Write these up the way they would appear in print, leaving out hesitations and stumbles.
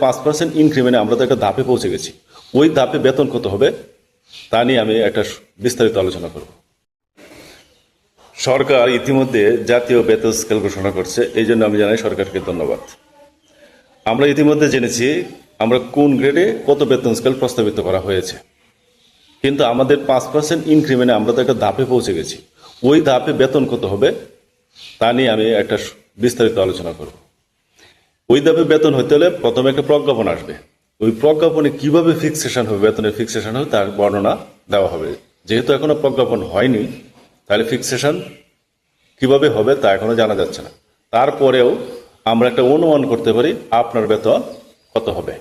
5% ইনক্রিমেন্টে আমরা তো একটা ধাপে পৌঁছে গেছি। ওই ধাপে বেতন কত হবে তা নিয়ে আমি একটা বিস্তারিত আলোচনা করব। সরকার ইতিমধ্যে জাতীয় বেতন স্কেল ঘোষণা করছে, এই জন্য আমি জানাই সরকারকে ধন্যবাদ। আমরা ইতিমধ্যে জেনেছি আমরা কোন গ্রেডে কত বেতন স্কেল প্রস্তাবিত করা হয়েছে, কিন্তু আমাদের 5% ইনক্রিমেন্টে আমরা তো একটা ধাপে পৌঁছে গেছি। ওই ধাপে বেতন কত হবে তা নিয়ে আমি একটা বিস্তারিত আলোচনা করব। ওই ধাপে বেতন হতে হলে প্রথমে একটা প্রজ্ঞাপন আসবে। ওই প্রজ্ঞাপনে কিভাবে ফিক্সেশন হবে, বেতনের ফিক্সেশন হবে তার বর্ণনা দেওয়া হবে। যেহেতু এখনো প্রজ্ঞাপন হয়নি, তাহলে ফিক্সেশন কিভাবে হবে তা এখনো জানা যাচ্ছে না। তারপরেও আমরা একটা অনুমান করতে পারি আপনার বেতন কত হবে।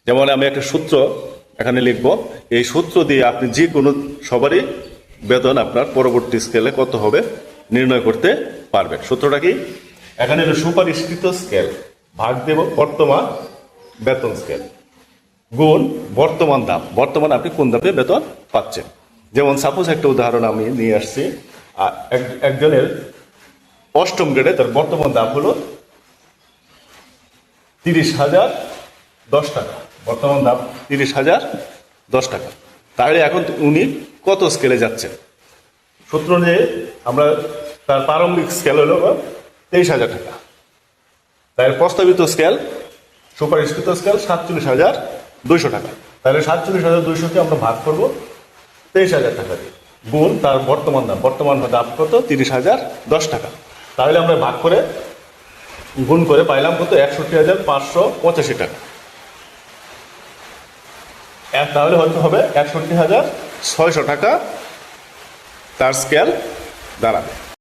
যেমন আমি একটা সূত্র এখানে লিখব, এই সূত্র দিয়ে আপনি যে কোনো সবারই বেতন আপনার পরবর্তী স্কেলে কত হবে নির্ণয় করতে পারবেন। সূত্রটা কি? এখানে হলো সুপারিশকৃত স্কেল ভাগ দেব বর্তমান বেতন স্কেল গুণ বর্তমান দাম, বর্তমান আপনি কোন ধাপে বেতন পাচ্ছেন। যেমন সাপোজ একটা উদাহরণ আমি নিয়ে আসছি, একজনের 8ম গ্রেডে তার বর্তমান দাম হলো 30,010 টাকা। বর্তমান দাম 30,010 টাকা। তাহলে এখন উনি কত স্কেলে যাচ্ছেন? সূত্র অনুযায়ী আমরা তার প্রারম্ভিক স্কেল হলো 23,000 টাকা। তাই প্রস্তাবিত স্কেল সুপারিশকৃত স্কেল 47,200 টাকা। তাহলে 47,200কে আমরা ভাগ করব 23,000 টাকা দিয়ে, গুণ তার বর্তমান দাম, বর্তমান দাম কত? 30,010 টাকা। তাহলে আমরা ভাগ করে গুণ করে পাইলাম কত? 61,585 টাকা। তাহলে হয়তো হবে 61,600 টাকা তার স্কেল দাঁড়াবে।